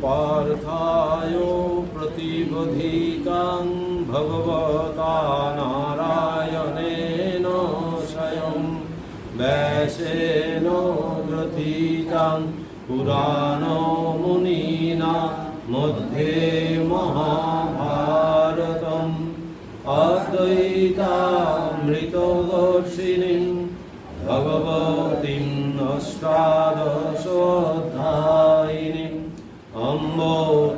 पार्थाय प्रतिबोधितां भगवता नारायणेन स्वयं व्यासेन ग्रथितां पुराणमुनिना मध्ये महाभारतम् अद्वैतामृतवर्षिणीं भगवतीं अष्टादशोऽध्यायिनीम् अम्ब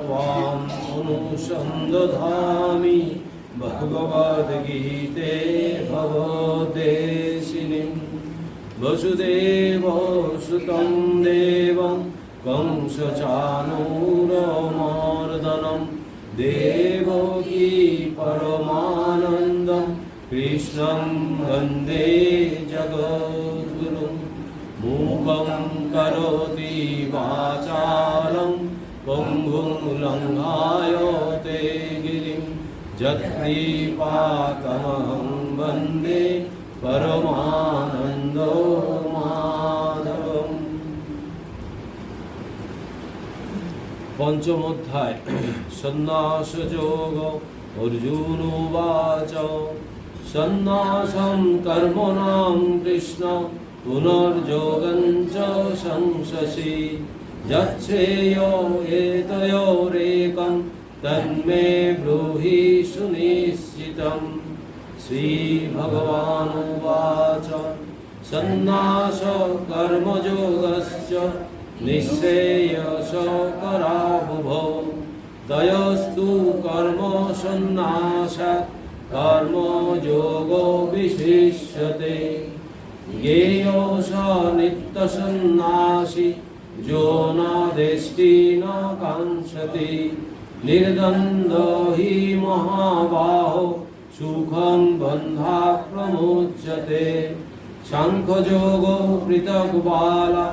त्वाम् अनुसन्दधामि भगवद्गीते भवद्देशिनीं वसुदेवसुतं देवं कंसचाणूरमर्दनं देवकी परमानन्दं कृष्णं वन्दे जगद्गुरुं मूकं करोति वाचालं पङ्गुं लङ्घायते गिरिं यत्कृपातमहं वन्दे परमानन्दो माधवम्। पंचम अध्याय सन्न्यासयोग। अर्जुन उवाच सन्न्यासं कर्मणां कृष्ण पुनर्योगं च संशसि यच्छ्रेयो एतयोरेकं तन्मे ब्रूहि सुनिश्चितम्। श्रीभगवानुवाच सन्न्यास कर्मयोगस्य निःश्रेयसकरावुभौ तयोस्तु कर्म सन्न्यासात् कर्मयोगो विशिष्यते। ज्ञेयो स नित्यसन्न्यासी यो न द्वेष्टि न काङ्क्षति निर्द्वन्द्वो हि महाबाहो सुखं बन्धात् प्रमुच्यते। साङ्ख्ययोगो पृथक् बाला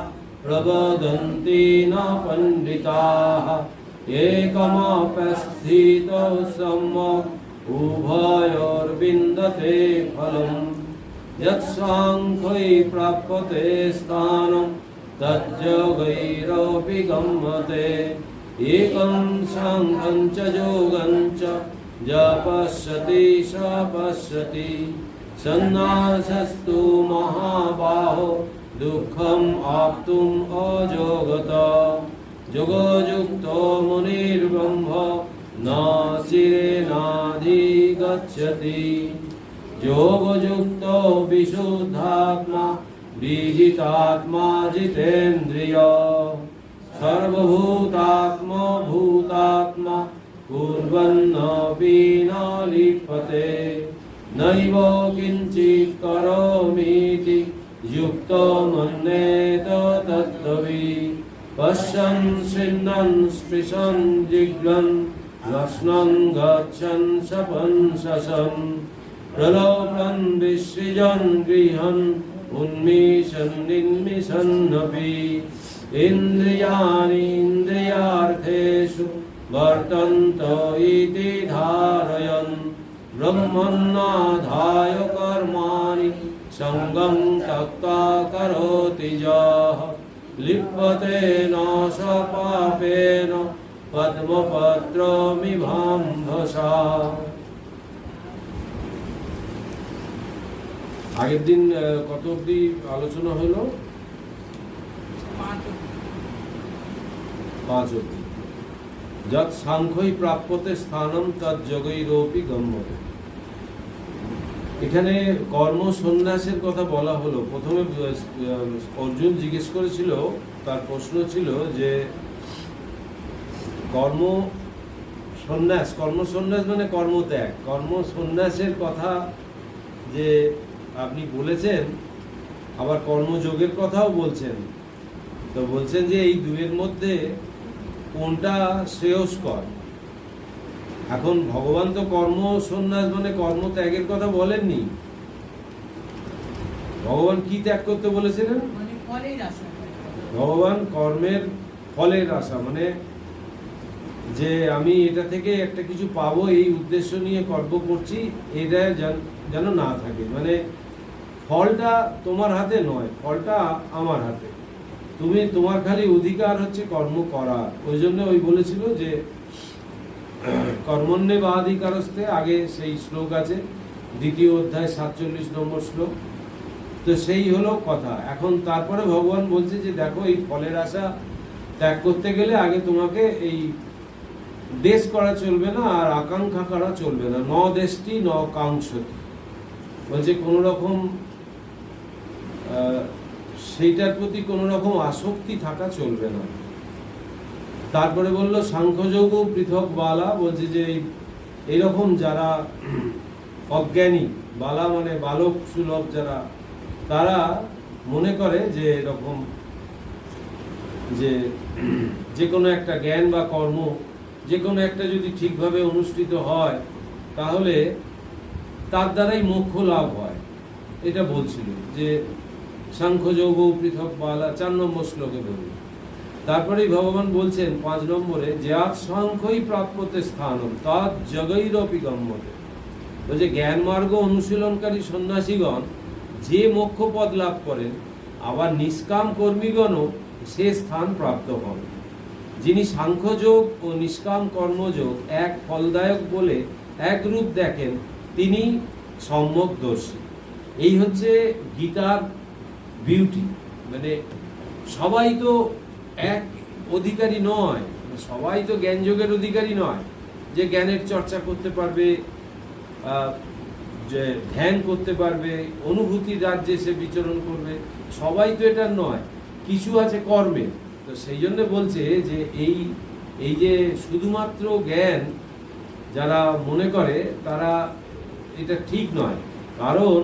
प्रवदन्ति न पण्डिताः एकमप्यस्थितो सम्यक् उभयोर्विन्दते फलम्। यत्साङ्ख्यै प्राप्यते स्थानं तज्जगैरपि गम्यते। एकं साङ्ख्यं च योगं च य पश्यति स पश्यति। सन्न्यासस्तु महाबाहो दुःखम् आप्तुम् अजोगत। योगयुक्तो मुनिर्ब्रह्म न चिरेणाधिगच्छति। योगयुक्तो विशुद्धात्मा विजितात्मा जितेन्द्रिय। सर्वभूतात्मा भूतात्मा कुर्वन्नपि न लिप्यते। नैव किञ्चित् करोमीति युक्तो मन्येत तत्त्ववित्। पश्यन् शृण्वन् स्पृशन् जिघ्रन् रसनं गच्छन् शपन् शशन् प्रलोभन् विसृजन् गृहन् उन्मिषन् निन्मिषन्नपि। इन्द्रियाणि इन्द्रियार्थेषु वर्तन्त इति धारयन् ब्रह्मण्याधाय कर्माणि सङ्गं त्यक्त्वा करोति यः लिप्यते न स पापेन पद्मपत्रमिवाम्भसा। আগের দিন কত অবধি আলোচনা হলো? 5 অবধি। যৎ সাংখ্যই প্রাপ্যতে স্থানম তৎ যোগৈরপি গম্যতে। এখানে কর্ম সন্ন্যাসের কথা বলা হলো। প্রথমে অর্জুন জিজ্ঞেস করেছিল, তার প্রশ্ন ছিল যে কর্ম সন্ন্যাস মানে কর্মত্যাগ, কর্ম সন্ন্যাসের কথা যে আপনি বলেছেন, আবার কর্মযোগের কথাও বলছেন। তো বলছেন যে এই দুয়ের মধ্যে কোনটা শ্রেয়স্কর। এখন ভগবান তো কর্ম সন্ন্যাস মানে কর্মত্যাগের কথা বলেননি। ভগবান কি ত্যাগ করতে বলেছিলেন? ভগবান কর্মের ফলের আশা, মানে যে আমি এটা থেকে একটা কিছু পাবো এই উদ্দেশ্য নিয়ে কর্ম করছি, এটা যেন না থাকে। মানে ফলটা তোমার হাতে নয়, ফলটা আমার হাতে। তোমার খালি অধিকার হচ্ছে কর্ম করার। ওই জন্য ওই বলেছিল যে কর্মণ্যেবাধিকারস্তে, আগে সেই শ্লোক আছে, দ্বিতীয় অধ্যায় 47 নম্বর শ্লোক। তো সেই হলো কথা। এখন তারপরে ভগবান বলছে যে দেখো, এই ফলের আশা ত্যাগ করতে গেলে আগে তোমাকে এই দেশ করা চলবে না, আর আকাঙ্ক্ষা করা চলবে না। ন দেশটি ন কাঙ্ক্ষতি, বলছে কোন রকম সেইটার প্রতি কোন রকম আসক্তি থাকা চলবে না। তারপরে বলল সাংখ্যযোগ পৃথক বালা, বলছে যে এইরকম যারা অজ্ঞানী, বালা মানে বালক সুলভ যারা, তারা মনে করে যে এরকম যে কোনো একটা জ্ঞান বা কর্ম, যে কোনো একটা যদি ঠিকভাবে অনুষ্ঠিত হয় তাহলে তার দ্বারাই মোক্ষ লাভ হয়। এটা বলছিল যে সাংখ্যযোগ পৃথক বালা, 4 নম্বর শ্লোকে বলি। তারপরেই ভগবান বলছেন 5 নম্বরে, যে আজ সাংখ্যই প্রাপ্যতে স্থানম তাৎ জগৈরপি গম্যতে, বলছে জ্ঞান মার্গ অনুশীলনকারী সন্ন্যাসীগণ যে মোক্ষ পদ লাভ করেন, আবার নিষ্কাম কর্মীগণও সে স্থান প্রাপ্ত হন। যিনি সাংখ্যযোগ ও নিষ্কাম কর্মযোগ এক ফলদায়ক বলে এক রূপ দেখেন, তিনি সম্যকদর্শী। এই হচ্ছে গীতার বিউটি। মানে সবাই তো এক অধিকারী নয়, সবাই তো জ্ঞানযোগের অধিকারী নয়, যে জ্ঞানের চর্চা করতে পারবে, যে ধ্যান করতে পারবে, অনুভূতির রাজ্যে সে বিচরণ করবে, সবাই তো এটা নয়। কিছু আছে কর্মে। তো সেই জন্য বলছে যে এই যে শুধুমাত্র জ্ঞান যারা মনে করে, তারা এটা ঠিক নয়। কারণ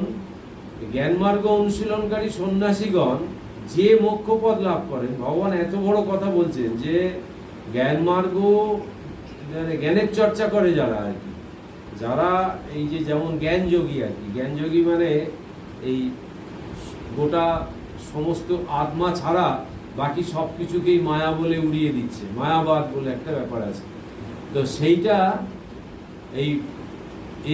জ্ঞান মার্গ অনুশীলনকারী সন্ন্যাসীগণ যে মোক্ষপদ লাভ করেন, ভগবান এত বড় কথা বলছেন যে জ্ঞান মার্গ, জ্ঞানের চর্চা করে যারা আর কি, যারা এই যে যেমন জ্ঞানযোগী আর কি, জ্ঞানযোগী মানে এই গোটা সমস্ত আত্মা ছাড়া বাকি সব কিছুকেই মায়া বলে উড়িয়ে দিচ্ছে, মায়াবাদ বলে একটা ব্যাপার আছে। তো সেইটা এই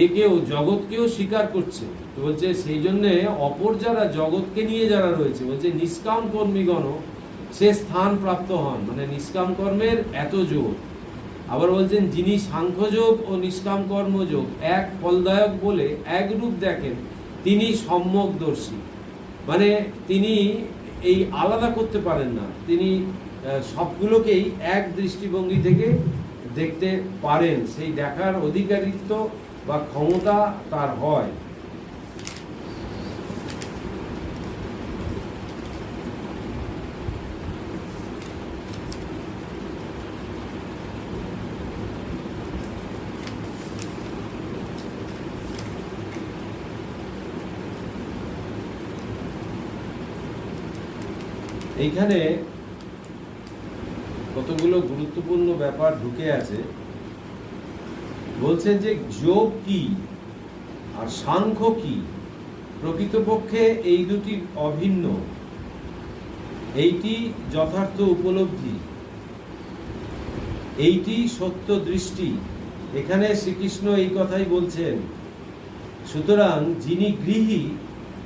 একেও জগৎকেও স্বীকার করছে। তো বলছে সেই জন্যে অপর যারা জগৎকে নিয়ে যারা রয়েছে, বলছে নিষ্কাম কর্মীগণ সে স্থান প্রাপ্ত হন, মানে নিষ্কাম কর্মের এত জোর। আবার বলছেন যিনি সাংখ্যযোগ ও নিষ্কাম কর্মযোগ এক ফলদায়ক বলে এক রূপ দেখেন, তিনি সম্যকদর্শী। মানে তিনি এই আলাদা করতে পারেন না, তিনি সবগুলোকেই এক দৃষ্টিভঙ্গি থেকে দেখতে পারেন, সেই দেখার অধিকারিত্ব বা ক্ষমতা তার হয়। এইখানে কতগুলো গুরুত্বপূর্ণ ব্যাপার ঢুকে আছে। বলছেন যে যোগ কি আর সাংখ্য কি, প্রকৃতপক্ষে এই দুটি অভিন্ন, এইটি যথার্থ উপলব্ধি, এইটি সত্য দৃষ্টি। এখানে শ্রীকৃষ্ণ এই কথাই বলছেন। সুতরাং যিনি গৃহী,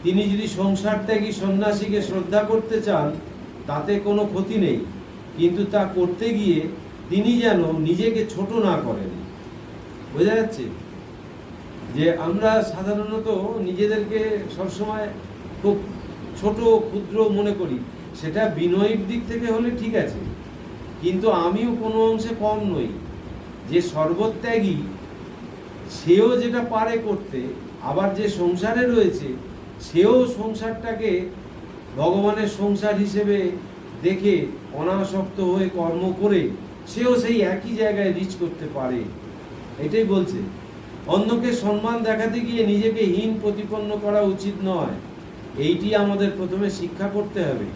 তিনি যদি সংসার ত্যাগী সন্ন্যাসীকে শ্রদ্ধা করতে চান তাতে কোনো ক্ষতি নেই, কিন্তু তা করতে গিয়ে তিনি যেন নিজেকে ছোট না করেন। বোঝা যাচ্ছে যে আমরা সাধারণত নিজেদেরকে সবসময় খুব ছোট ক্ষুদ্র মনে করি। সেটা বিনয়ের দিক থেকে হলে ঠিক আছে, কিন্তু আমিও কোনো অংশে কম নই। যে সর্বত্যাগী সেও যেটা পারে করতে, আবার যে সংসারে রয়েছে সেও সংসারটাকে ভগবানের সংসার হিসেবে দেখে অনাসক্ত হয়ে কর্ম করে সেও সেই একই জায়গায় রিচ করতে পারে। এটাই বলছে। অন্যকে সম্মান দেখাতে গিয়ে নিজেকে হীন প্রতিপন্ন করা উচিত নয়, এইটি আমাদের প্রথমে শিক্ষা করতে হবে।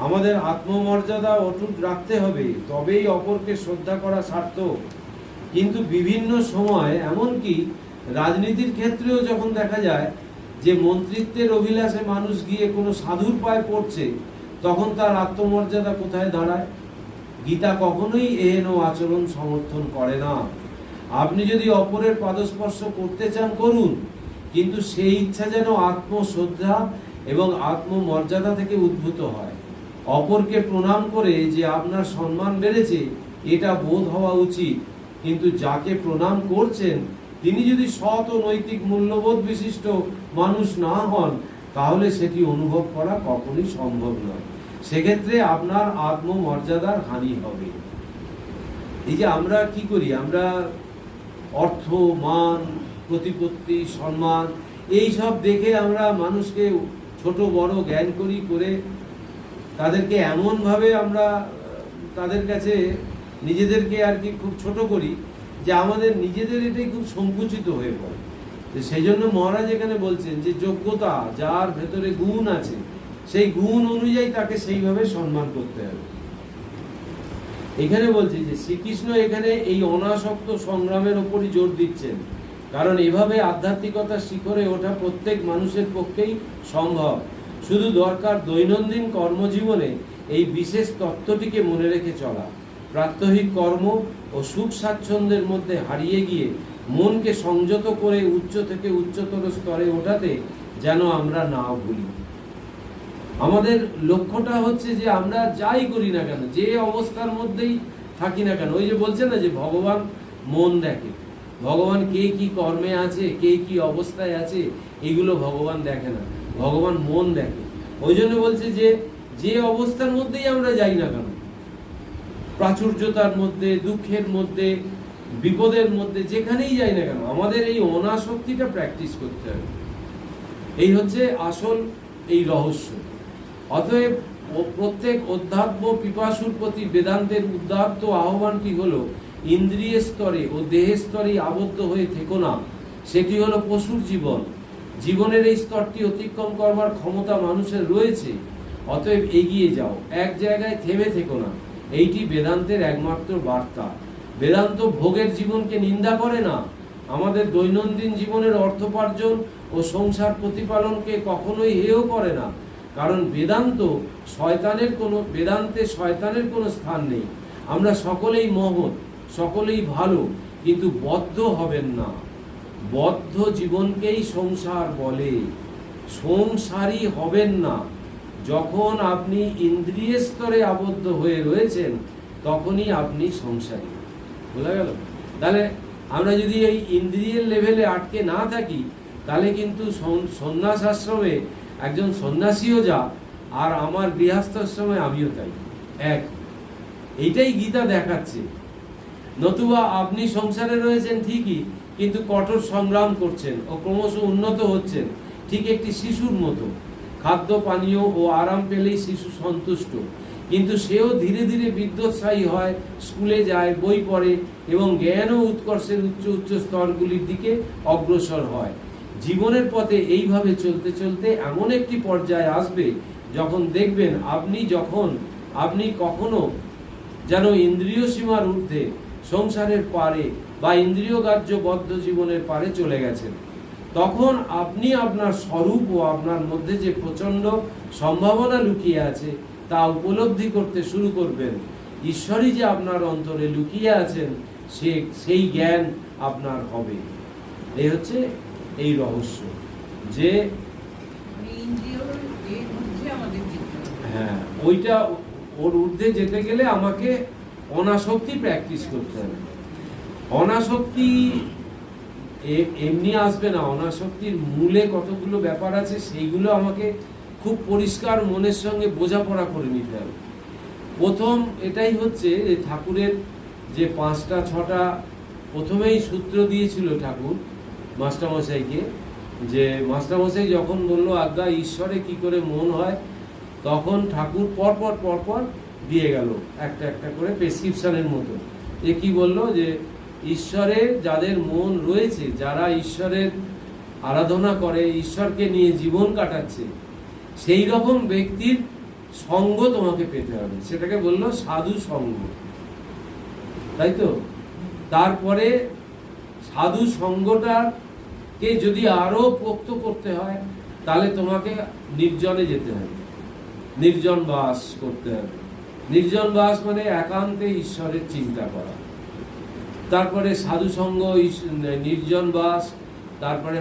আমাদের আত্মমর্যাদা অটুট রাখতে হবে, তবেই অপরকে শ্রদ্ধা করা সার্থক। কিন্তু বিভিন্ন সময়, এমনকি রাজনীতির ক্ষেত্রেও যখন দেখা যায় যে মন্ত্রিত্বের অভিলাষে মানুষ গিয়ে কোনো সাধুর পায়ে পড়ছে, তখন তার আত্মমর্যাদা কোথায় দাঁড়ায়? গীতা কখনোই এহেন আচরণ সমর্থন করে না। আপনি যদি অপরের পাদস্পর্শ করতে চান করুন, কিন্তু সেই ইচ্ছা যেন আত্মশ্রদ্ধা এবং আত্মমর্যাদা থেকে উদ্ভূত হয়। অপরকে প্রণাম করে যে আপনার সম্মান বেড়েছে এটা বোধ হওয়া উচিত, কিন্তু যাকে প্রণাম করছেন তিনি যদি সৎ ও নৈতিক মূল্যবোধ বিশিষ্ট মানুষ না হন, তাহলে সেটি অনুভব করা কখনোই সম্ভব নয়। সেক্ষেত্রে আপনার আত্মমর্যাদার হানি হবে। এই যে আমরা কি করি, আমরা অর্থ, মান, প্রতিপত্তি, সম্মান এই সব দেখে আমরা মানুষকে ছোট বড় জ্ঞান করে তাদেরকে এমনভাবে আমরা তাদের কাছে নিজেদেরকে আর কি খুব ছোট করি যে আমাদের নিজেদের এটাই খুব সংকুচিত হয়ে পড়ে। সেই জন্য মহারাজ এখানে বলছেন যে যোগ্যতা, যার ভেতরে গুণ আছে সেই গুণ অনুযায়ী তাকে সেইভাবে সম্মান করতে হবে। এখানে বলছে যে শ্রীকৃষ্ণ এখানে এই অনাসক্ত সংগ্রামের উপরই জোর দিচ্ছেন, কারণ এভাবে আধ্যাত্মিকতার শিখরে ওঠা প্রত্যেক মানুষের পক্ষেই সম্ভব। শুধু দরকার দৈনন্দিন কর্মজীবনে এই বিশেষ তত্ত্বটিকে মনে রেখে চলা। প্রাত্যহিক কর্ম ও সুখ স্বাচ্ছন্দ্যের মধ্যে হারিয়ে গিয়ে মনকে সংযত করে উচ্চ থেকে উচ্চতর স্তরে ওঠাতে যেন আমরা না ভুলি। আমাদের লক্ষ্যটা হচ্ছে যে আমরা যাই করি না কেন, যে অবস্থার মধ্যেই থাকি না কেন, ওই যে বলছে না যে ভগবান মন দেখে, ভগবান কে কি কর্মে আছে, কে কি অবস্থায় আছে, এগুলো ভগবান দেখে না, ভগবান মন দেখে। ওই জন্য বলছে যে যে অবস্থার মধ্যেই আমরা যাই না কেন, প্রাচুর্যতার মধ্যে, দুঃখের মধ্যে, বিপদের মধ্যে, যেখানেই যাই না কেন আমাদের এই অনাসক্তিটা প্র্যাকটিস করতে হবে। এই হচ্ছে আসল এই রহস্য। অতএব প্রত্যেক অধ্যাত্ম পিপাসুর প্রতি বেদান্তের উদাত্ত আহ্বানটি হলো ইন্দ্রিয় স্তরে ও দেহের স্তরে আবদ্ধ হয়ে থেকো না। সেটি হলো পশুর জীবন। জীবনের এই স্তরটি অতিক্রম করবার ক্ষমতা মানুষের রয়েছে, অতএব এগিয়ে যাও, এক জায়গায় থেমে থেকো না। এইটি বেদান্তের একমাত্র বার্তা। বেদান্ত ভোগের জীবনকে নিন্দা করে না, আমাদের দৈনন্দিন জীবনের অর্থোপার্জন ও সংসার প্রতিপালনকে কখনোই হেয় করে না, কারণ বেদান্তে শয়তানের কোনো স্থান নেই। আমরা সকলেই মহৎ, সকলেই ভালো, কিন্তু বদ্ধ হবেন না। বদ্ধ জীবনকেই সংসার বলে, সংসারী হবেন না। যখন আপনি ইন্দ্রিয় স্তরে আবদ্ধ হয়ে রয়েছেন তখনই আপনি সংসারী। বোঝা গেল? তাহলে আমরা যদি এই ইন্দ্রিয়ের লেভেলে আটকে না থাকি, তাহলে কিন্তু সন্ন্যাস আশ্রমে একজন সন্ন্যাসীও যা, আর আমার গৃহস্থাশ্রমে আমিও তাই এক। এইটাই গীতা দেখাচ্ছে। নতুবা আপনি সংসারে রয়েছেন ঠিকই, কিন্তু কঠোর সংগ্রাম করছেন ও ক্রমশ উন্নত হচ্ছেন, ঠিক একটি শিশুর মতো। খাদ্য পানীয় ও আরাম পেলেই শিশু সন্তুষ্ট, কিন্তু সেও ধীরে ধীরে বিদ্যোৎসাহী হয়, স্কুলে যায়, বই পড়ে এবং জ্ঞান ও উৎকর্ষের উচ্চ উচ্চ স্তরগুলির দিকে অগ্রসর হয়। জীবনের পথে এইভাবে চলতে চলতে এমন একটি পর্যায়ে আসবে যখন দেখবেন আপনি কখনো যেন ইন্দ্রিয় সীমার ঊর্ধ্বে, সংসারের পারে বা ইন্দ্রিয় গ্রাহ্য বদ্ধ জীবনের পারে চলে গেছেন। তখন আপনি আপনার স্বরূপ ও আপনার মধ্যে যে প্রচন্ড সম্ভাবনা লুকিয়ে আছে তা উপলব্ধি করতে শুরু করবেন। ঈশ্বরই যে আপনার অন্তরে লুকিয়ে আছেন সেই জ্ঞান আপনার হবে। এই হচ্ছে এই রহস্য, যে হ্যাঁ, ওইটা ওর ঊর্ধ্বে যেতে গেলে আমাকে অনাসক্তি প্র্যাকটিস করতে হবে। অনাসক্তি এমনি আসবে না, অনাসক্তির মূলে কতগুলো ব্যাপার আছে সেইগুলো আমাকে খুব পরিষ্কার মনের সঙ্গে বোঝাপড়া করে নিতে হবে। প্রথম এটাই হচ্ছে যে ঠাকুরের যে 5টা 6টা প্রথমেই সূত্র দিয়েছিল ঠাকুর মাস্টারমশাইকে, যে মাস্টারমশাই যখন বললো আজ্ঞা ঈশ্বরে কি করে মন হয়, তখন ঠাকুর পরপর দিয়ে গেল একটা একটা করে প্রেসক্রিপশনের মতো। এ কি বললো, যে ঈশ্বরে যাদের মন রয়েছে, যারা ঈশ্বরের আরাধনা করে, ঈশ্বরকে নিয়ে জীবন কাটাচ্ছে, সেই রকম ব্যক্তির সঙ্গ তোমাকে পেতে হবে। সেটাকে বললো সাধু সঙ্গ, তাই তো? তারপরে সাধু সঙ্গটাকে যদি আরো পোক্ত করতে হয়, তাহলে তোমাকে নির্জনে যেতে হবে, নির্জন বাস করতে হবে। নির্জন বাস মানে একান্তে ঈশ্বরের চিন্তা করা। তারপরে সাধু সঙ্গ, নির্জন বাস, তারপরে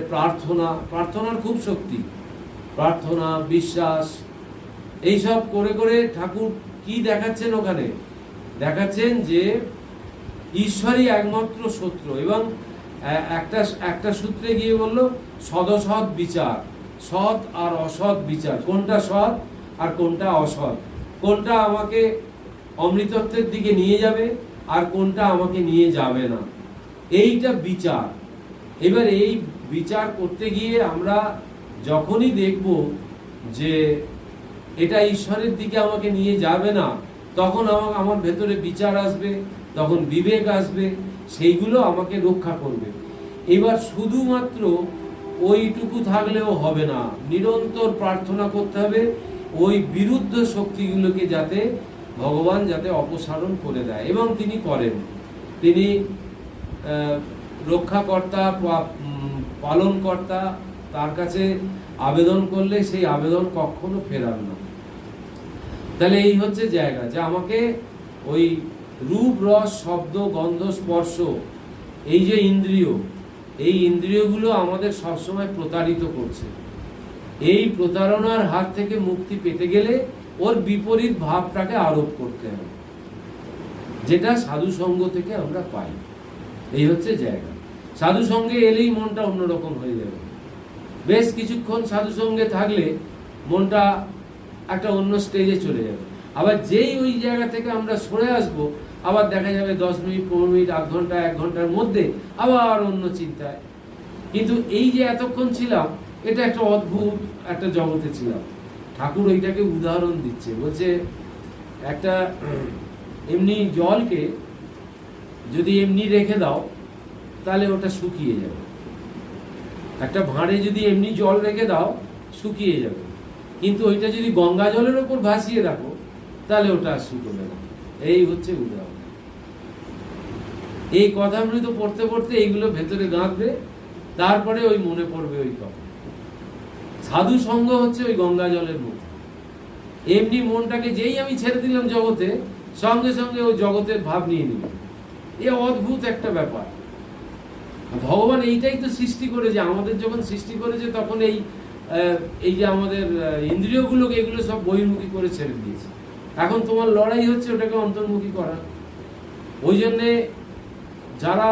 প্রার্থনার খুব শক্তি, প্রার্থনা, বিশ্বাস, এইসব করে করে ঠাকুর কি দেখাচ্ছেন ওখানে? দেখাচ্ছেন যে ঈশ্বরই একমাত্র সত্য, এবং একটা সূত্রে গিয়ে বলল সদসৎ বিচার, সৎ আর অসৎ বিচার, কোনটা সৎ আর কোনটা অসৎ, কোনটা আমাকে অমৃতত্বের দিকে নিয়ে যাবে আর কোনটা আমাকে নিয়ে যাবে না, এইটা বিচার। এবার এই বিচার করতে গিয়ে আমরা যখনই দেখব যে এটা ঈশ্বরের দিকে আমাকে নিয়ে যাবে না, তখন আমার ভেতরে বিচার আসবে, তখন বিবেক আসবে, সেইগুলো আমাকে রক্ষা করবে। এবার শুধুমাত্র ওইটুকু থাকলেও হবে না, নিরন্তর প্রার্থনা করতে হবে ওই বিরুদ্ধ শক্তিগুলোকে যাতে ভগবান যাতে অপসারণ করে দেয়, এবং তিনি করেন। তিনি রক্ষাকর্তা, পালনকর্তা, তার কাছে আবেদন করলে সেই আবেদন কখনো ফেরান না। তাহলে এই হচ্ছে জায়গা যে আমাকে ওই রূপ, রস, শব্দ, গন্ধ, স্পর্শ, এই যে ইন্দ্রিয়, এই ইন্দ্রিয়গুলো আমাদের সবসময় প্রতারিত করছে। এই প্রতারণার হাত থেকে মুক্তি পেতে গেলে ওর বিপরীত ভাবটাকে আরোপ করতে হবে, যেটা সাধু সঙ্গ থেকে আমরা পাই। এই হচ্ছে জায়গা। সাধু সঙ্গে এলেই মনটা অন্যরকম হয়ে যাবে। বেশ কিছুক্ষণ সাধু সঙ্গে থাকলে মনটা একটা অন্য স্টেজে চলে যাবে। আবার যেই ওই জায়গা থেকে আমরা সরে আসবো, আবার দেখা যাবে 10 মিনিট, 15 মিনিট, আধ ঘন্টা, 1 ঘন্টার মধ্যে আবার অন্য চিন্তায়। কিন্তু এই যে এতক্ষণ ছিলাম, এটা একটা অদ্ভুত একটা জগতে ছিলাম। ঠাকুর ওইটাকে উদাহরণ দিচ্ছে, বলছে একটা এমনি জলকে যদি এমনি রেখে দাও তাহলে ওটা শুকিয়ে যাবে। একটা ভাঁড়ে যদি এমনি জল রেখে দাও শুকিয়ে যাবে, কিন্তু ওইটা যদি গঙ্গা জলের ওপর ভাসিয়ে রাখো তাহলে ওটা আর শুকোবে না। এই হচ্ছে উদাহরণ। এই কথামৃত পড়তে পড়তে এইগুলো ভেতরে গাঁথবে, তারপরে ওই মনে পড়বে ওই কথা। সাধু সঙ্গ হচ্ছে ওই গঙ্গা জলের মতো। এমনি মনটাকে যেই আমি ছেড়ে দিলাম জগতে, সঙ্গে সঙ্গে ওই জগতের ভাব নিয়ে নিল। এ অদ্ভুত একটা ব্যাপার। ভগবান এইটাই তো সৃষ্টি করেছে, আমাদের যখন সৃষ্টি করেছে তখন এই যে আমাদের ইন্দ্রিয়গুলোকে এগুলো সব বহির্মুখী করে ছেড়ে দিয়েছে। এখন তোমার লড়াই হচ্ছে ওটাকে অন্তর্মুখী করা। ওই জন্যে যারা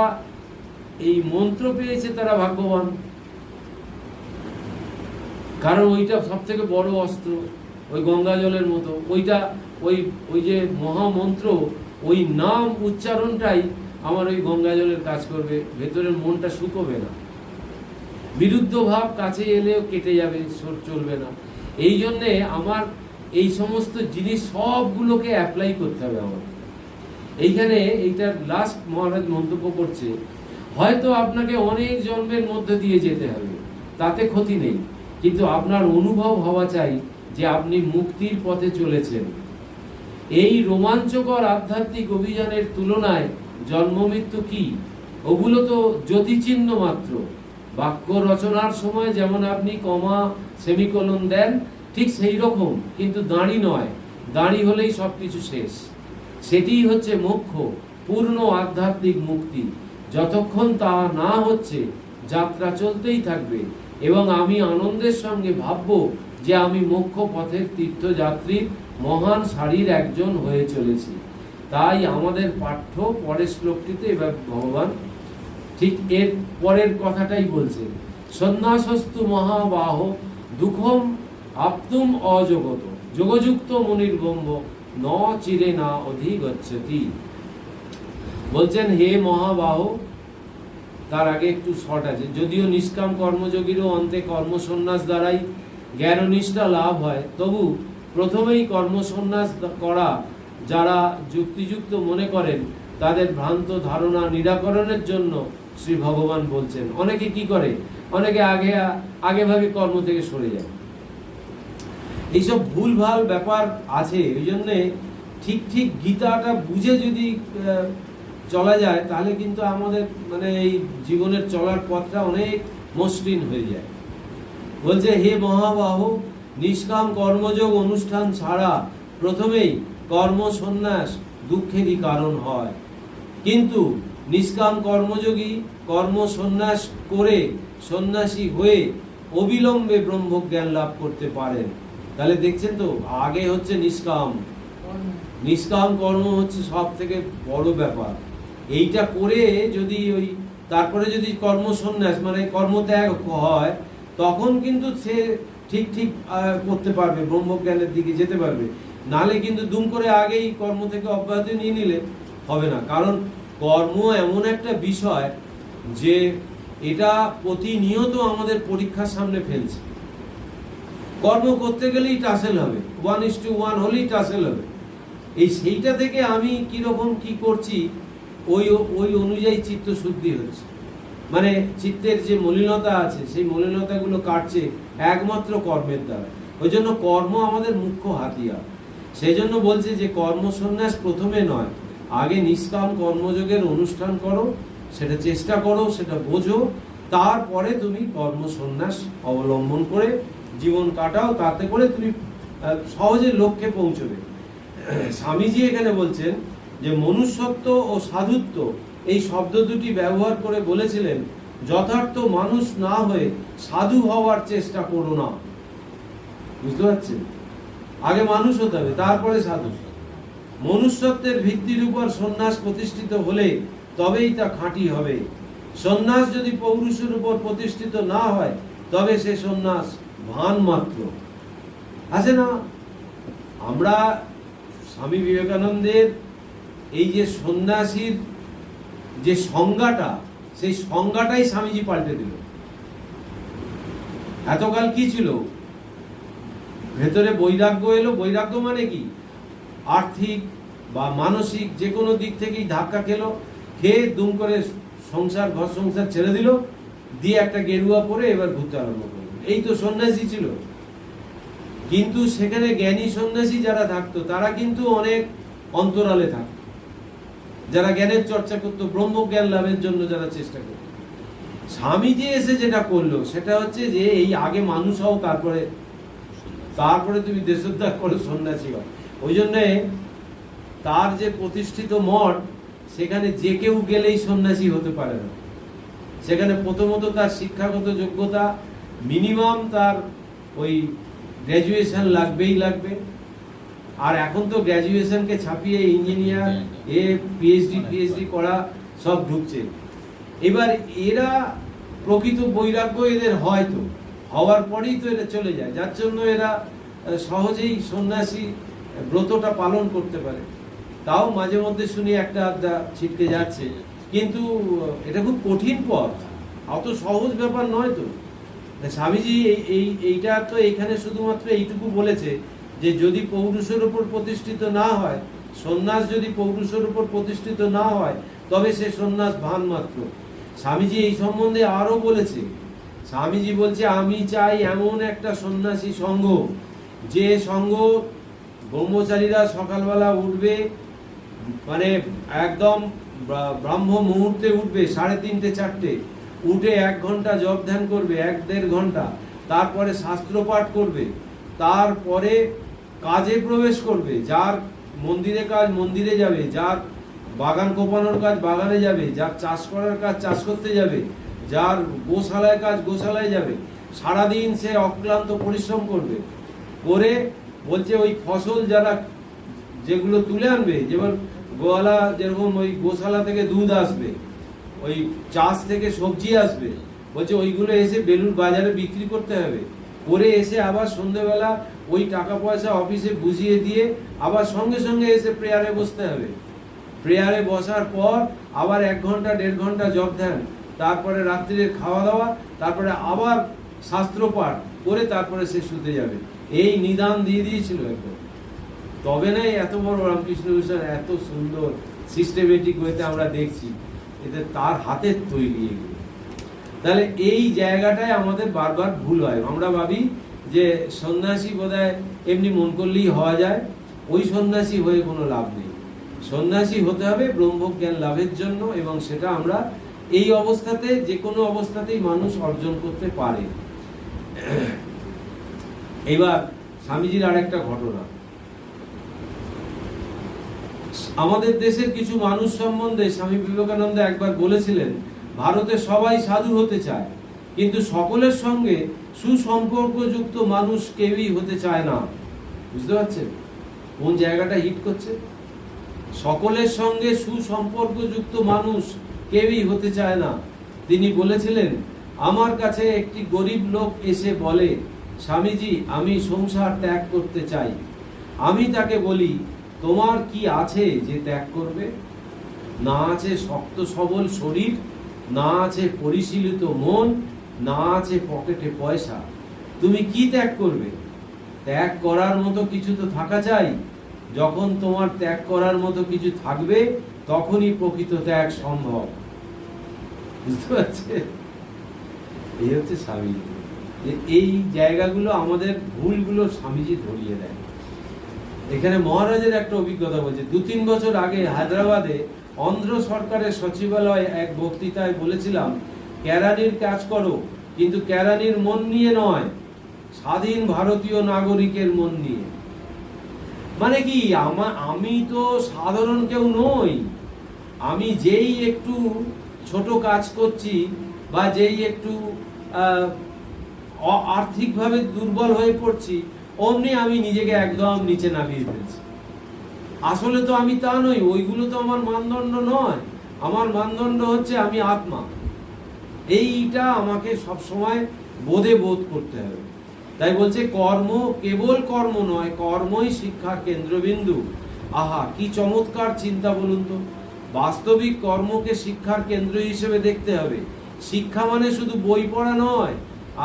এই মন্ত্র পেয়েছে তারা ভাগ্যবান, কারণ ওইটা সব থেকে বড় অস্ত্র, ওই গঙ্গা জলের মতো। ওইটা ওই যে মহামন্ত্র, ওই নাম উচ্চারণটাই আমার ওই গঙ্গা জলের কাজ করবে, ভেতরের মনটা শুকোবে না। বিরুদ্ধ ভাব কাছে এলেও কেটে যাবে, চলবে না। এই জন্যে আমার এই সমস্ত জিনিস সবগুলোকে অ্যাপ্লাই করতে হবে আমার। এইখানে এইটার লাস্ট মহারাজ মন্তব্য করছে, হয়তো আপনাকে অনেক জন্মের মধ্যে দিয়ে যেতে হবে, তাতে ক্ষতি নেই, কিন্তু আপনার অনুভব হওয়া চাই যে আপনি মুক্তির পথে চলেছেন। এই রোমাঞ্চকর আধ্যাত্মিক অভিযানের তুলনায় জন্ম মৃত্যু কি? ওগুলো তো জ্যোতিচিহ্ন মাত্র। বাক্য রচনার সময় যেমন আপনি কমা, সেমিকোলন দেন, ঠিক সেই রকম, কিন্তু দাঁড়ি নয়। দাঁড়ি হলেই সবকিছু শেষ। সেটিই হচ্ছে মোক্ষ, পূর্ণ আধ্যাত্মিক মুক্তি। যতক্ষণ তা না হচ্ছে, যাত্রা চলতেই থাকবে, এবং আমি আনন্দের সঙ্গে ভাববো যে আমি মোক্ষ পথের তীর্থযাত্রীর মহান সারির একজন হয়ে চলেছি। তাই আমাদের পাঠ্য পরের শ্লোকটিতে এবার ভগবান ঠিক এর পরের কথাটাই বলছে, সন্ন্যাসস্তু মহাবাহ দুঃখম আপ্তুম অজগত যোগযুক্ত মুনির্বম্ব ন চিরে না অধিগচ্ছতি। বলছেন হে মহাবাহ, তার আগে একটু শর্ট আছে, যদিও নিষ্কাম কর্মযোগীরও অন্তে কর্মসন্ন্যাস দ্বারাই জ্ঞাননিষ্ঠা লাভ হয়, তবু প্রথমেই কর্মসন্ন্যাস করা যারা যুক্তিযুক্ত মনে করেন তাদের ভ্রান্ত ধারণা নিরাকরণের জন্য শ্রী ভগবান বলছেন। অনেকে কি করে, অনেকে আগে ভাগে কর্ম থেকে সরে যায়। এইসব ভুলভাল ব্যাপার আছে। ওই জন্যে ঠিক ঠিক গীতাটা বুঝে যদি চলা যায়, তাহলে কিন্তু আমাদের মানে এই জীবনের চলার পথটা অনেক মসৃণ হয়ে যায়। বলছে হে মহাবাহ, নিষ্কাম কর্মযোগ অনুষ্ঠান ছাড়া প্রথমেই কর্ম সন্ন্যাস দুঃখেরই কারণ হয়, কিন্তু নিষ্কাম কর্মযোগী কর্ম সন্ন্যাস করে সন্ন্যাসী হয়ে অবিলম্বে ব্রহ্মজ্ঞান লাভ করতে পারেন। তাহলে দেখছেন তো, আগে হচ্ছে নিষ্কাম, নিষ্কাম কর্ম হচ্ছে সব থেকে বড় ব্যাপার। এইটা করে যদি ওই তারপরে যদি কর্ম সন্ন্যাস মানে কর্মত্যাগ হয়, তখন কিন্তু সে ঠিক ঠিক করতে পারবে, ব্রহ্মজ্ঞানের দিকে যেতে পারবে। নালে কিন্তু দুম করে আগেই কর্ম থেকে অব্যাহতি নিয়ে নিলে হবে না। কারণ কর্ম এমন একটা বিষয় যে এটা প্রতিনিয়ত আমাদের পরীক্ষার সামনে ফেলছে। কর্ম করতে গেলেই টাসেল হবে, 1:1 হলেই টাসেল হবে। সেইটা থেকে আমি কিরকম কি করছি ওই অনুযায়ী চিত্ত শুদ্ধি হচ্ছে, মানে চিত্তের যে মলিনতা আছে সেই মলিনতাগুলো কাটছে একমাত্র কর্মের দ্বারা। ওই জন্য কর্ম আমাদের মুখ্য হাতিয়ার। সেই জন্য বলছে যে কর্ম সন্ন্যাস প্রথমে নয়, আগে নিষ্কাম কর্মযোগের অনুষ্ঠান করো, সেটা চেষ্টা করো, সেটা বোঝো, তারপরে তুমি কর্ম সন্ন্যাস অবলম্বন করে জীবন কাটাও, তাতে করে তুমি সহজে লক্ষ্যে পৌঁছবে। স্বামীজি এখানে বলছেন যে মনুষ্যত্ব ও সাধুত্ব এই শব্দ দুটি ব্যবহার করে বলেছিলেন, যথার্থ মানুষ না হয়ে সাধু হওয়ার চেষ্টা করো না। বুঝতে পারছেন? আগে মানুষ হতে হবে, তারপরে সাধু। মনুষ্যত্বের ভিত্তির উপর সন্ন্যাস প্রতিষ্ঠিত হলে তবেই তা খাঁটি হবে। সন্ন্যাস যদি পৌরুষের উপর প্রতিষ্ঠিত না হয়, তবে সে সন্ন্যাস ভান মাত্র। আছে না, আমরা স্বামী বিবেকানন্দের এই যে সন্ন্যাসীর যে সংজ্ঞাটা, সেই সংজ্ঞাটাই স্বামীজি পাল্টে দিল। এতকাল কি ছিল? ভেতরে বৈরাগ্য এলো। বৈরাগ্য মানে কি? আর্থিক বা মানসিক যে কোনো দিক থেকেই ধাক্কা খেলো, খেয়ে দুম করে সংসার, ঘর সংসার ছেড়ে দিল, দিয়ে একটা গেরুয়া পরে এবার ঘুরতে আরম্ভ করলো। এই তো সন্ন্যাসী ছিল। কিন্তু সেখানে জ্ঞানী সন্ন্যাসী যারা থাকতো তারা কিন্তু অনেক অন্তরালে থাকতো, যারা জ্ঞানের চর্চা করতো, ব্রহ্মজ্ঞান লাভের জন্য যারা চেষ্টা করত। স্বামীজি এসে যেটা করলো সেটা হচ্ছে যে এই আগে মানুষ হও, তারপরে তুমি দেশোদ্ধার করে সন্ন্যাসী হও। ওই জন্যে তার যে প্রতিষ্ঠিত মঠ, সেখানে যে কেউ গেলেই সন্ন্যাসী হতে পারে না। সেখানে প্রথমত তার শিক্ষাগত যোগ্যতা মিনিমাম তার ওই গ্র্যাজুয়েশন লাগবে। আর এখন তো গ্র্যাজুয়েশনকে ছাপিয়ে ইঞ্জিনিয়ার, পিএইচডি করা সব ঢুকছে। এবার এরা প্রকৃত বৈরাগ্য এদের হয়তো হওয়ার পরেই তো এরা চলে যায়, যার জন্য এরা সহজেই সন্ন্যাসী ব্রতটা পালন করতে পারে। তাও মাঝে মধ্যে শুনি একটা আধটা ছিটকে যাচ্ছে, কিন্তু এটা খুব কঠিন পথ, অত সহজ ব্যাপার নয় তো। স্বামীজি এইটা তো এখানে শুধুমাত্র এইটুকু বলেছে যে যদি পৌরুষের উপর প্রতিষ্ঠিত না হয়, সন্ন্যাস যদি পৌরুষের উপর প্রতিষ্ঠিত না হয়, তবে সে সন্ন্যাস ভান মাত্র। স্বামীজি এই সম্বন্ধে আরো বলেছে। স্বামীজি বলছে, আমি চাই এমন একটা সন্ন্যাসী সঙ্ঘ, যে সঙ্ঘ ব্রহ্মচারীরা সকালবেলা উঠবে, মানে একদম ব্রাহ্ম মুহূর্তে উঠবে, 3:30 4টে উঠে 1 ঘন্টা জপ ধ্যান করবে, 1-1.5 ঘন্টা, তারপরে শাস্ত্র পাঠ করবে, তারপরে কাজে প্রবেশ করবে। যার মন্দিরে কাজ মন্দিরে যাবে, যার বাগান কোপানোর কাজ বাগানে যাবে, যার চাষ করার কাজ চাষ করতে যাবে, যার গোশালায় কাজ গোশালায় যাবে। সারাদিন সে অক্লান্ত পরিশ্রম করবে, করে বলছে ওই ফসল যারা যেগুলো তুলে আনবে, যেমন গোয়ালা যেরকম ওই গোশালা থেকে দুধ আসবে, ওই চাষ থেকে সবজি আসবে, বলছে ওইগুলো এসে বেলুর বাজারে বিক্রি করতে হবে, করে এসে আবার সন্ধ্যেবেলা ওই টাকা পয়সা অফিসে বুঝিয়ে দিয়ে আবার সঙ্গে সঙ্গে এসে প্রেয়ারে বসতে হবে। প্রেয়ারে বসার পর আবার 1 ঘন্টা 1.5 ঘন্টা জপ ধ্যান, তারপরে রাত্রির খাওয়া দাওয়া, তারপরে আবার শাস্ত্র পাঠ করে তারপরে সে শুতে যাবে। এই নিদান দিয়ে দিয়েছিল একদম। তবে না এত বড় রামকৃষ্ণ মিশন এত সুন্দর সিস্টেমেটিক ওয়েতে আমরা দেখছি, এতে তার হাতের তৈরি এগুলো। তাহলে এই জায়গাটায় আমাদের বারবার ভুল হয়। আমরা ভাবি যে সন্ন্যাসী বোধহয় এমনি মন করলেই হওয়া যায়, ওই সন্ন্যাসী হয়ে কোনো লাভ নেই। সন্ন্যাসী হতে হবে ব্রহ্মজ্ঞান লাভের জন্য, এবং সেটা আমরা এই অবস্থাতে, যে কোনো অবস্থাতেই মানুষ অর্জন করতে পারে। এবার স্বামীজির আরেকটা ঘটনা, আমাদের দেশের কিছু মানুষ সম্বন্ধে স্বামী বিবেকানন্দ একবার বলেছিলেন, ভারতে সবাই সাধু হতে চায়, কিন্তু সকলের সঙ্গে সুসম্পর্কযুক্ত মানুষ কেউই হতে চায় না। বুঝতে পারছেন কোন জায়গাটা হিট করছে? সকলের সঙ্গে সুসম্পর্কযুক্ত মানুষ কেউই হতে চায় না। তিনি বলেছিলেন, আমার কাছে একটি গরিব লোক এসে বলে, স্বামীজি আমি সংসার ত্যাগ করতে চাই। আমি তাকে বলি, তোমার কি আছে যে ত্যাগ করবে? না আছে শক্ত সবল শরীর, না আছে পরিশীলিত মন, না আছে পকেটে পয়সা। তুমি কি ত্যাগ করবে? ত্যাগ করার মতো কিছু তো থাকা চাই। যখন তোমার ত্যাগ করার মতো কিছু থাকবে তখনই প্রকৃত ত্যাগ সম্ভব। বুঝতে পারছে? এই হচ্ছে স্বামীজি। এই জায়গাগুলো আমাদের ভুলগুলো স্বামীজি ধরিয়ে দেয়। এখানে মহারাজের একটা অভিজ্ঞতা বলছে, 2-3 বছর আগে হায়দ্রাবাদে অন্ধ্র সরকারের সচিবালয়ে এক বক্তৃতায় বলেছিলাম, কেরানির কাজ করো, কিন্তু কেরানির মন নিয়ে নয়, স্বাধীন ভারতীয় নাগরিকের মন নিয়ে। মানে কি, আমি তো সাধারণ কেউ নই। আমি যেই একটু ছোট কাজ করছি বা যেই একটু আর্থিকভাবে দুর্বল হয়ে পড়ছি, অমনি আমি নিজেকে একদম নিচে নামিয়ে ফেলছি। আসলে তো আমি তা নই, ওইগুলো তো আমার মানদণ্ড নয়। আমার মানদণ্ড হচ্ছে আমি আত্মা। এইটা আমাকে সবসময় বোধ করতে হবে। তাই বলছে, কর্ম কেবল কর্ম নয়, কর্মই শিক্ষার কেন্দ্রবিন্দু। আহা কি চমৎকার চিন্তা বলুন তো। বাস্তবিক কর্মকে শিক্ষার কেন্দ্র হিসেবে দেখতে হবে। শিক্ষা মানে শুধু বই পড়া নয়।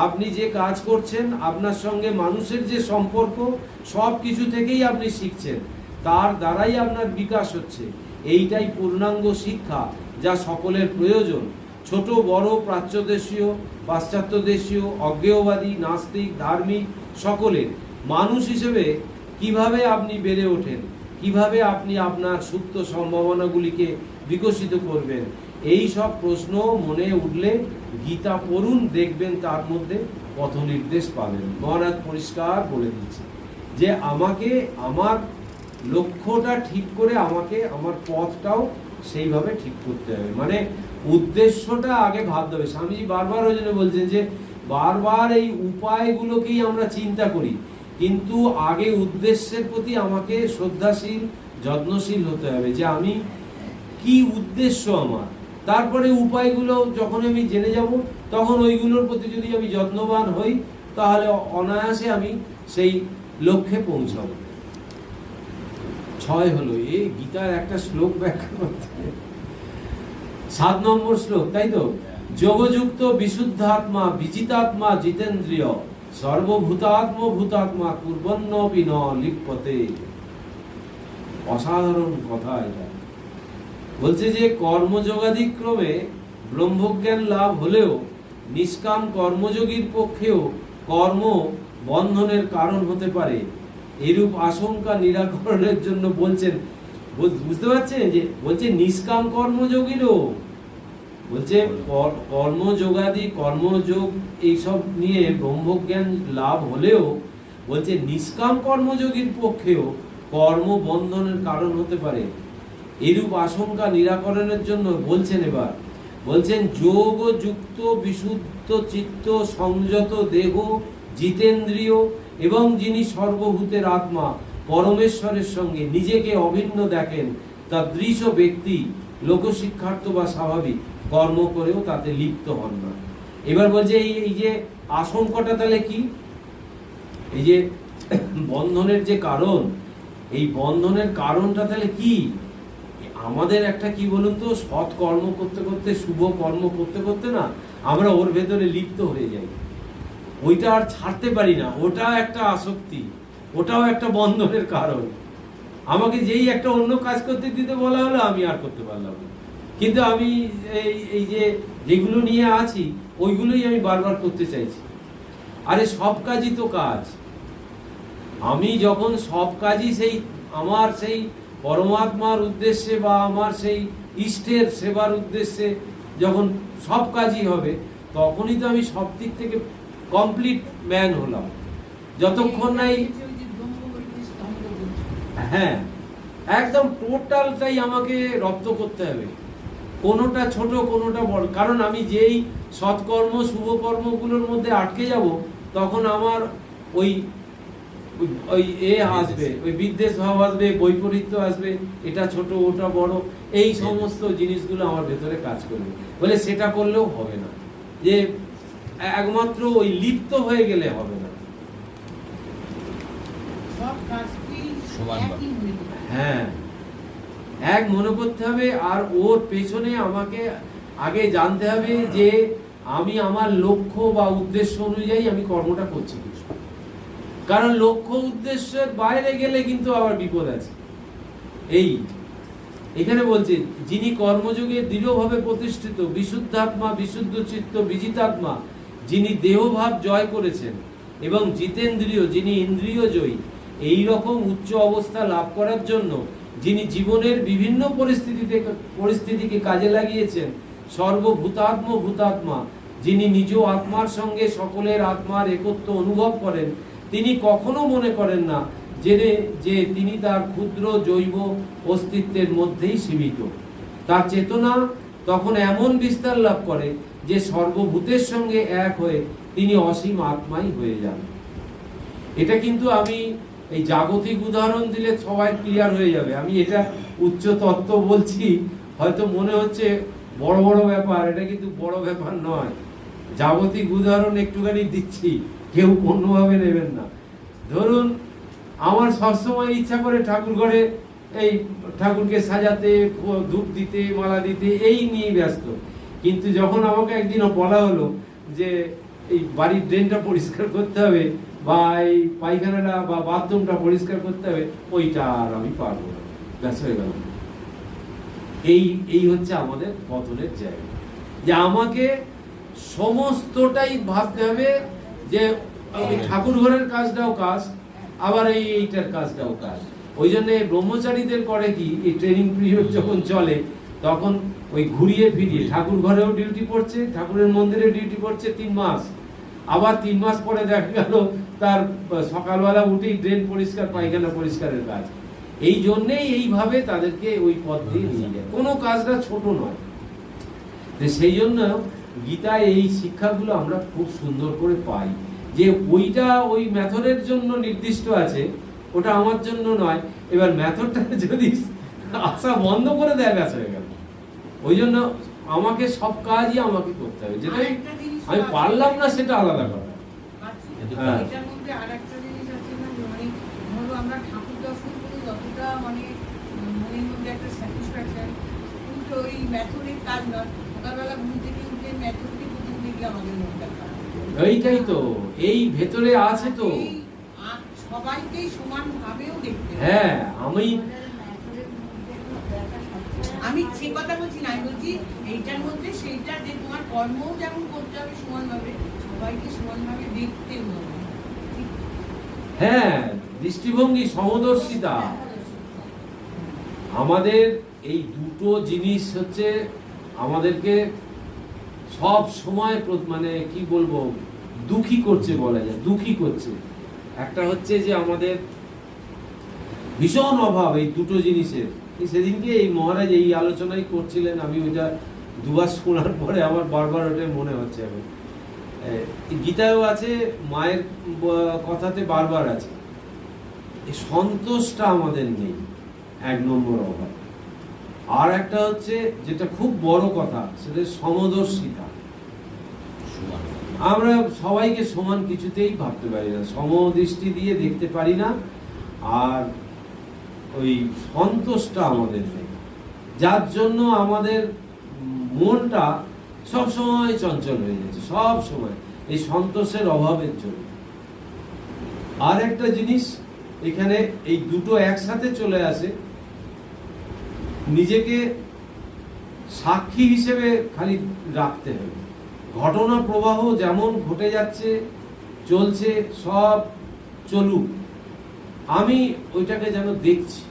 আপনি যে কাজ করছেন, আপনার সঙ্গে মানুষের যে সম্পর্ক, সব কিছু থেকেই আপনি শিখছেন, তার দ্বারাই আপনার বিকাশ হচ্ছে। এইটাই পূর্ণাঙ্গ শিক্ষা, যা সকলের প্রয়োজন। ছোট বড়, প্রাচ্য দেশীয়, পাশ্চাত্য দেশীয়, অজ্ঞেয়বাদী, নাস্তিক, ধার্মিক, সকলের মানুষ হিসেবে কিভাবে আপনি বেড়ে ওঠেন, কিভাবে আপনি আপনার সুপ্ত সম্ভাবনাগুলিকে বিকশিত করবেন, এই সব প্রশ্ন মনে উঠলে গীতা পড়ুন, দেখবেন তার মধ্যে পথ নির্দেশ পাবেন। মহারাজ পরিষ্কার বলে দিচ্ছে যে আমাকে আমার লক্ষ্যটা ঠিক করে আমাকে আমার পথটাও সেইভাবে ঠিক করতে হবে। মানে উদ্দেশ্যটা আগে ভাবতে হবে। স্বামীজি বারবার ওই জন্য বলছেন যে বারবার এই উপায়গুলোকেই আমরা চিন্তা করি, কিন্তু আগে উদ্দেশ্যের প্রতি আমাকে শ্রদ্ধাশীল, যত্নশীল হতে হবে যে আমি কি উদ্দেশ্য আমার। তারপরে উপায়গুলো যখন আমি জেনে যাব, তখন ওইগুলোর প্রতি যদি আমি যত্নবান হই, তাহলে অনায়াসে আমি সেই লক্ষ্যে পৌঁছাবো। 6 হলো এই গীতার একটা শ্লোক ব্যাখ্যা করতে। 7 নম্বর শ্লোক, তাই তো? যোগযুক্ত বিশুদ্ধাত্মা বিজিতাত্মা জিতেন্দ্রিয় সর্বভূতাত্মা কুর্বন্নপি ন লিপ্যতে। অসাধারণ কথা এটা। বলছে যে কর্মযোগাদিক্রমে ব্রহ্মজ্ঞান লাভ হলেও নিষ্কাম কর্মযোগীর পক্ষেও কর্ম বন্ধনের কারণ হতে পারে। এরূপ আশঙ্কা নিরাকরণের জন্য বলছেন, বুঝতে পারছেন যে বলছে নিষ্কাম কর্মযোগীরও, বলছে কর্মযোগাদি, কর্মযোগ এইসব নিয়ে ব্রহ্মজ্ঞান লাভ হলেও বলছে নিষ্কাম কর্মযোগীর পক্ষেও কর্ম বন্ধনের কারণ হতে পারে। এরূপ আশঙ্কা নিরাকরণের জন্য বলছেন এবার, বলছেন যোগ যুক্ত বিশুদ্ধ চিত্ত সংযত দেহ জিতেন্দ্রিয় এবং যিনি সর্বভূতের আত্মা পরমেশ্বরের সঙ্গে নিজেকে অভিন্ন দেখেন, তাদৃশ ব্যক্তি লোকশিক্ষার্থ বা স্বাভাবিক কর্ম করেও তাতে লিপ্ত হন না। এবার বলছে এই যে আশঙ্কাটা তাহলে কি? এই যে বন্ধনের যে কারণ, এই বন্ধনের কারণটা তাহলে কি? আমাদের একটা কি বলুন তো, সৎ কর্ম করতে করতে, শুভ কর্ম করতে করতে না আমরা ওর ভেতরে লিপ্ত হয়ে যাই, ওইটা আর ছাড়তে পারি না। ওটা একটা আসক্তি, ওটাও একটা বন্ধনের কারণ। আমাকে যেই একটা অন্য কাজ করতে দিতে বলা হলো, আমি আর করতে পারলাম না, কিন্তু আমি এই যে যেগুলো নিয়ে আছি ওইগুলোই আমি বারবার করতে চাইছি। আরে সব কাজই তো কাজ। আমি যখন সব কাজই সেই আমার সেই পরমাত্মার উদ্দেশ্যে বা আমার সেই ইষ্টের সেবার উদ্দেশ্যে যখন সব কাজই হবে, তখনই তো আমি সব দিক থেকে কমপ্লিট ম্যান হলাম। যতক্ষণ নাই, হ্যাঁ একদম টোটালটাই আমাকে রপ্ত করতে হবে। কোনোটা ছোট কোনোটা বড়, কারণ আমি যেই সৎকর্ম শুভকর্মগুলোর মধ্যে আটকে যাব, তখন আমার ওই ওই আসবে, ওই বিদ্বেষ ভাব আসবে, বৈপরীত্য আসবে, এটা ছোট ওটা বড়, এই সমস্ত জিনিসগুলো আমার ভেতরে কাজ করবে। বলে সেটা করলেও হবে না, যে একমাত্র ওই লিপ্ত হয়ে গেলে হবে না। হ্যাঁ, এক মনে করতে হবে। আর ওর পেছনে আমাকে আগে জানতে হবে যে আমি আমার লক্ষ্য বা উদ্দেশ্য অনুযায়ী আমি কর্মটা করছি কিছু, কারণ লক্ষ্য উদ্দেশ্যের বাইরে গেলে কিন্তু আবার বিপদ আছে। এই এখানে বলছে, যিনি কর্মযোগে দৃঢ়ভাবে প্রতিষ্ঠিত, বিশুদ্ধাত্মা, বিশুদ্ধ চিত্ত, বিজিতাত্মা, যিনি দেহভাব জয় করেছেন এবং জিতেন্দ্রিয়, যিনি ইন্দ্রিয় জয়ী, এই রকম উচ্চ অবস্থা লাভ করার জন্য যিনি জীবনের বিভিন্ন পরিস্থিতিকে কাজে লাগিয়েছেন, সর্বভূতাত্ম ভূতাত্মা, যিনি নিজ আত্মার সঙ্গে সকলের আত্মার একত্ব অনুভব করেন, তিনি কখনো মনে করেন না যে তিনি তার ক্ষুদ্র জৈব অস্তিত্বের মধ্যেই সীমিত। তার চেতনা তখন এমন বিস্তার লাভ করে যে সর্বভূতের সঙ্গে এক হয়ে তিনি অসীম আত্মাই হয়ে যান। এটা কিন্তু আমি এই জাগতিক উদাহরণ দিলে সবাই ক্লিয়ার হয়ে যাবে। আমি এটা উচ্চ তত্ত্ব বলছি, হয়তো মনে হচ্ছে বড় বড় ব্যাপার, এটা কিন্তু বড় ব্যাপার নয়। জাগতিক উদাহরণ একটুখানি দিচ্ছি, কেউ অন্যভাবে নেবেন না। ধরুন আমার সবসময় ইচ্ছা করে ঠাকুর ঘরে এই ঠাকুরকে সাজাতে, ধূপ দিতে, মালা দিতে, এই নিয়ে ব্যস্ত। কিন্তু যখন আমাকে একদিন বলা হলো যে এই বাড়ির ড্রেনটা পরিষ্কার করতে হবে বা এই পায়খানাটা বা বাথরুমটা পরিষ্কার করতে হবে, ওইটা আর আমি পারবো না, ব্যাস হয়ে গেল। এই হচ্ছে আমাদের পতনের জায়গা, যে আমাকে সমস্তটাই ভাবতে হবে যে ঠাকুর ঘরের কাজটাও কাজ, আবার এইটার কাজটাও কাজ। ওই জন্য ব্রহ্মচারীদের করে কি, এই ট্রেনিং পিরিয়ড যখন চলে তখন ওই ঘুরিয়ে ফিরিয়ে ঠাকুর ঘরেও ডিউটি পড়ছে, ঠাকুরের মন্দিরে ডিউটি পড়ছে 3 মাস, আবার 3 মাস পরে দেখা গেল তার সকালবেলা উঠেই ড্রেন পরিষ্কার, পায়খানা পরিষ্কারের কাজ। এই জন্যেই এইভাবে তাদেরকে ওই পথ দিয়ে নিয়ে যায়, কোনো কাজটা ছোট নয়। সেই জন্য গীতায় এই শিক্ষাগুলো আমরা খুব সুন্দর করে পাই, যে ওইটা ওই মেথডের জন্য নির্দিষ্ট আছে, ওটা আমার জন্য নয়। এবার মেথডটা যদি আসা বন্ধ করে দেয়, ব্যাস হয়ে গেল। ওই জন্য আমাকে সব কাজই আমাকে করতে হবে, যেটা আমি পারলাম না সেটা আলাদা কথা। এইটাই তো এই ভেতরে আছে তো, সবাইকেই সমানভাবেও দেখতে। হ্যাঁ, আমি সে কথা বলছি না, আমি বলছি এইটার মধ্যে সেইটা, যে তোমার কর্মও যেমন করতে হবে সমানভাবে, সবাইকে সমানভাবে দেখতে হবে। হ্যাঁ, দৃষ্টিভঙ্গি, সমদর্শিতা। আমাদের এই দুটো জিনিস হচ্ছে আমাদেরকে সব সময় মানে কি বলবো, দুঃখী করছে, বলা যায় দুঃখী করছে। একটা হচ্ছে যে আমাদের ভীষণ অভাব এই দুটো জিনিসের। সেদিনকে এই মহারাজ এই আলোচনাই করছিলেন, আমি ওইটা দুবার শোনার পরে আমার বারবার ওটা মনে হচ্ছে। এখন গীতায়ও আছে, মায়ের কথাতে বারবার আছে, এই সন্তোষটা আমাদের নেই, 1 নম্বর অভাব। আর একটা হচ্ছে যেটা খুব বড় কথা, সেটা সমদর্শিতা। আমরা সবাইকে সমান কিছুতেই ভাবতে পারি না, সমদৃষ্টি দিয়ে দেখতে পারি না। আর ওই সন্তোষটা আমাদের নেই, যার জন্য আমাদের মনটা সব সময় চঞ্চল হয়ে যাচ্ছে, সব সময় এই সন্তোষের অভাবের জন্য। আর একটা জিনিস এখানে এই দুটো একসাথে চলে আসে, নিজেকে সাক্ষী হিসেবে খালি রাখতে হবে। ঘটনা প্রবাহ যেমন ঘটে যাচ্ছে, চলছে, সব চলুক, আমি ওইটাকে যেন দেখছি,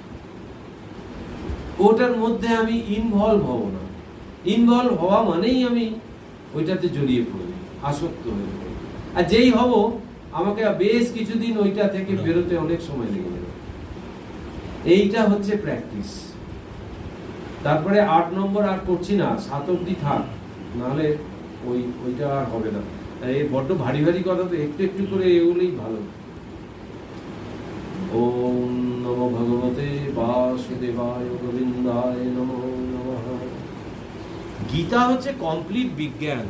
ওটার মধ্যে আমি ইনভলভ হব না। ইনভলভ হওয়া মানেই আমি ওইটাতে জড়িয়ে পড়ব, আসক্ত হয়ে পড়ব। আর যেই হব, আমাকে বেশ কিছুদিন ওইটা থেকে বেরোতে অনেক সময় লেগে যাবে। এইটা হচ্ছে প্র্যাকটিস। তারপরে 8 নম্বর আর করছি না, 7 অবধি থাক, নাহলে ওইটা আর হবে না। এই বড্ড ভারী ভারী কথা তো, একটু একটু করে এগুলোই ভালো। ওম নমো ভগবতে বাসুদেবায় গোবিন্দায় নমো নমঃ। গীতা হচ্ছে কমপ্লিট বিজ্ঞান।